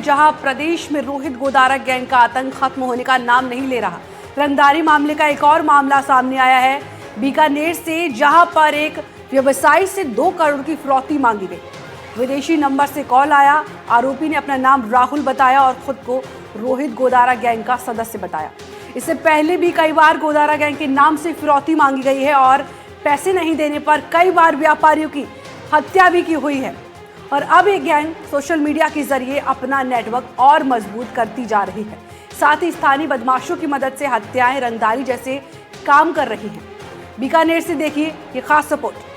जहां प्रदेश में रोहित गोदारा गैंग का आतंक खत्म होने का नाम नहीं ले रहा। रंगदारी मामले का एक और मामला सामने आया है बीकानेर से, जहां पर एक व्यवसायी से 2 करोड़ की फिरौती मांगी गई। विदेशी नंबर से कॉल आया। आरोपी ने अपना नाम राहुल बताया और खुद को रोहित गोदारा गैंग का सदस्य बताया। इससे पहले भी कई बार गोदारा गैंग के नाम से फिरौती मांगी गई है और पैसे नहीं देने पर कई बार व्यापारियों की हत्या भी की हुई है। और अब ये गैंग सोशल मीडिया के जरिए अपना नेटवर्क और मजबूत करती जा रही है। साथ ही स्थानीय बदमाशों की मदद से हत्याएं, रंगदारी जैसे काम कर रही हैं। बीकानेर से देखिए ये खास रिपोर्ट।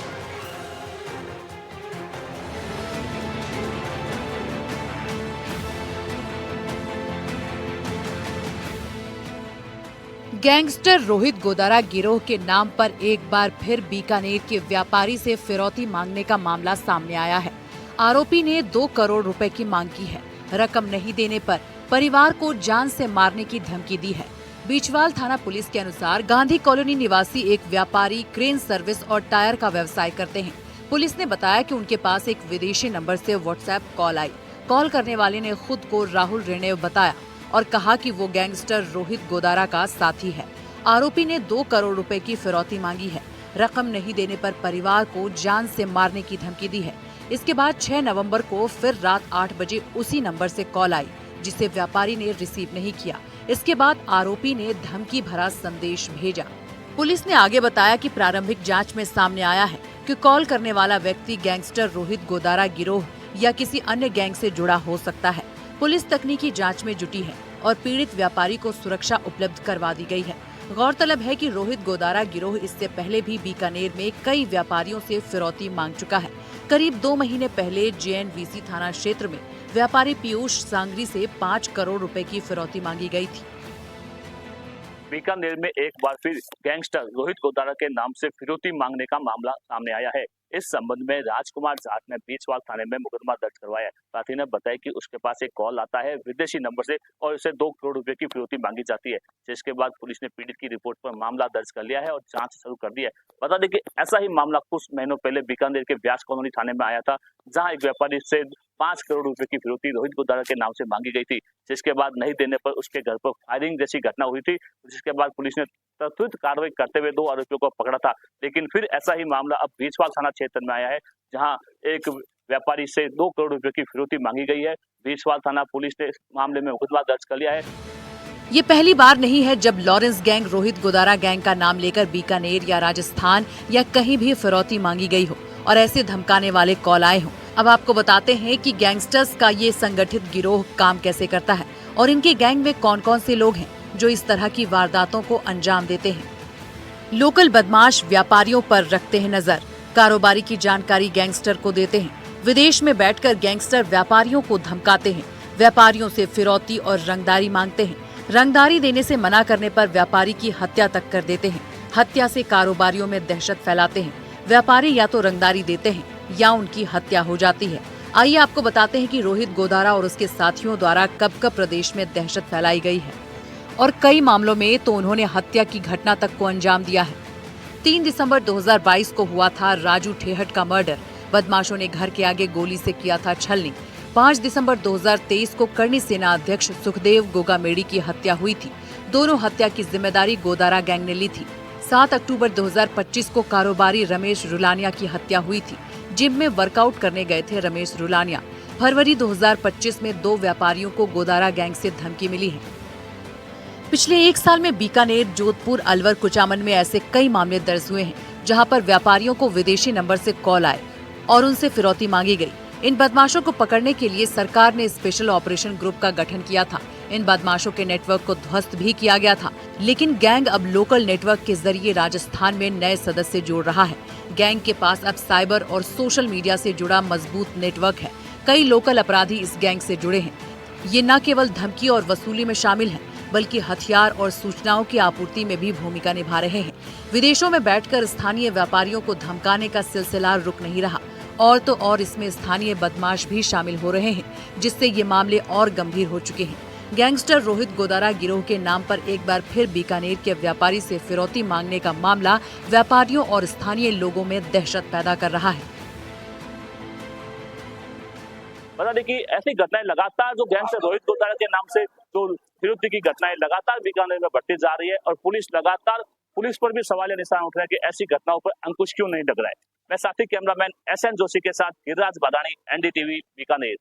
गैंगस्टर रोहित गोदारा गिरोह के नाम पर एक बार फिर बीकानेर के व्यापारी से फिरौती मांगने का मामला सामने आया है। आरोपी ने 2 करोड़ रुपए की मांग की है। रकम नहीं देने पर परिवार को जान से मारने की धमकी दी है। बीचवाल थाना पुलिस के अनुसार गांधी कॉलोनी निवासी एक व्यापारी क्रेन सर्विस और टायर का व्यवसाय करते हैं। पुलिस ने बताया कि उनके पास एक विदेशी नंबर से व्हाट्सएप कॉल आई। कॉल करने वाले ने खुद को राहुल रेणेव बताया और कहा कि वो गैंगस्टर रोहित गोदारा का साथी है। आरोपी ने 2 करोड़ रुपए की फिरौती मांगी है। रकम नहीं देने पर परिवार को जान से मारने की धमकी दी है। इसके बाद 6 नवंबर को फिर रात 8 बजे उसी नंबर से कॉल आई, जिसे व्यापारी ने रिसीव नहीं किया। इसके बाद आरोपी ने धमकी भरा संदेश भेजा। पुलिस ने आगे बताया कि प्रारंभिक जांच में सामने आया है कि कॉल करने वाला व्यक्ति गैंगस्टर रोहित गोदारा गिरोह या किसी अन्य गैंग से जुड़ा हो सकता है। पुलिस तकनीकी जांच में जुटी है और पीड़ित व्यापारी को सुरक्षा उपलब्ध करवा दी गई है। गौरतलब है कि रोहित गोदारा गिरोह इससे पहले भी बीकानेर में कई व्यापारियों से फिरौती मांग चुका है। करीब 2 महीने पहले JNVC थाना क्षेत्र में व्यापारी पीयूष सांगरी से 5 करोड़ रुपए की फिरौती मांगी गई थी। बीकानेर में एक बार फिर गैंगस्टर रोहित गोदारा के नाम से फिरौती मांगने का मामला सामने आया है। इस संबंध में राजकुमार जाट ने बीचवाल थाने में मुकदमा दर्ज करवाया है। साथी ने बताया कि उसके पास एक कॉल आता है विदेशी नंबर से और उसे 2 करोड़ रुपए की फिरौती मांगी जाती है, जिसके बाद पुलिस ने पीड़ित की रिपोर्ट पर मामला दर्ज कर लिया है और जांच शुरू कर दी है। बता दें कि ऐसा ही मामला कुछ महीनों पहले बीकानेर के व्यास कॉलोनी थाने में आया था, जहाँ एक व्यापारी से 5 करोड़ रुपए की फिरौती रोहित गोदारा के नाम से मांगी गई थी, जिसके बाद नहीं देने पर उसके घर पर फायरिंग जैसी घटना हुई थी, जिसके बाद पुलिस ने त्वरित कार्रवाई करते हुए 2 आरोपियों को पकड़ा था। लेकिन फिर ऐसा ही मामला अब बीचवाल थाना क्षेत्र में आया है, जहां एक व्यापारी से 2 करोड़ रुपए की फिरौती मांगी गई है। बीचवाल थाना पुलिस ने इस मामले में मुकदमा दर्ज कर लिया है। ये पहली बार नहीं है जब Lawrence gang Rohit Godara gang का नाम लेकर बीकानेर या राजस्थान या कहीं भी फिरौती मांगी गई हो और ऐसे धमकाने वाले कॉल आए हों। अब आपको बताते हैं कि गैंगस्टर्स का ये संगठित गिरोह काम कैसे करता है और इनके गैंग में कौन कौन से लोग हैं जो इस तरह की वारदातों को अंजाम देते हैं। लोकल बदमाश व्यापारियों पर रखते हैं नजर। कारोबारी की जानकारी गैंगस्टर को देते हैं। विदेश में बैठकर गैंगस्टर व्यापारियों को धमकाते हैं। व्यापारियों से फिरौती और रंगदारी मांगते हैं। रंगदारी देने से मना करने पर व्यापारी की हत्या तक कर देते हैं। हत्या से कारोबारियों में दहशत फैलाते हैं। व्यापारी या तो रंगदारी देते हैं या उनकी हत्या हो जाती है। आइए आपको बताते हैं कि रोहित गोदारा और उसके साथियों द्वारा कब कब प्रदेश में दहशत फैलाई गई है और कई मामलों में तो उन्होंने हत्या की घटना तक को अंजाम दिया है। 3 दिसंबर 2022 को हुआ था राजू ठेहट का मर्डर। बदमाशों ने घर के आगे गोली से किया था छलनी। 5 दिसंबर 2023 को करनी सेना अध्यक्ष सुखदेव गोगामेड़ी की हत्या हुई थी। दोनों हत्या की जिम्मेदारी गोदारा गैंग ने ली थी। 7 अक्टूबर 2025 को कारोबारी रमेश रुलानिया की हत्या हुई थी। जिम में वर्कआउट करने गए थे रमेश रुलानिया। फरवरी 2025 में 2 व्यापारियों को गोदारा गैंग से धमकी मिली है। पिछले 1 साल में बीकानेर, जोधपुर, अलवर, कुचामन में ऐसे कई मामले दर्ज हुए हैं, जहां पर व्यापारियों को विदेशी नंबर से कॉल आए और उनसे फिरौती मांगी गई। इन बदमाशों को पकड़ने के लिए सरकार ने स्पेशल ऑपरेशन ग्रुप का गठन किया था। इन बदमाशों के नेटवर्क को ध्वस्त भी किया गया था, लेकिन गैंग अब लोकल नेटवर्क के जरिए राजस्थान में नए सदस्य जोड़ रहा है। गैंग के पास अब साइबर और सोशल मीडिया से जुड़ा मजबूत नेटवर्क है। कई लोकल अपराधी इस गैंग से जुड़े हैं। ये न केवल धमकी और वसूली में शामिल है, बल्कि हथियार और सूचनाओं की आपूर्ति में भी भूमिका निभा रहे हैं। विदेशों में बैठकर स्थानीय व्यापारियों को धमकाने का सिलसिला रुक नहीं रहा और तो और इसमें स्थानीय बदमाश भी शामिल हो रहे हैं, जिससे ये मामले और गंभीर हो चुके हैं। गैंगस्टर रोहित गोदारा गिरोह के नाम पर एक बार फिर बीकानेर के व्यापारी से फिरौती मांगने का मामला व्यापारियों और स्थानीय लोगों में दहशत पैदा कर रहा है। बता दें कि ऐसी घटनाएं लगातार जो गैंगस्टर रोहित गोदारा के नाम से जो फिरौती की घटनाएं लगातार बीकानेर में बढ़ती जा रही है और पुलिस पर भी सवालिया निशान उठ रहे हैं कि ऐसी घटनाओं पर अंकुश क्यों नहीं लग रहा है। मैं साथी कैमरामैन SN जोशी के साथ गिरिराज बादानी, NDTV बीकानेर।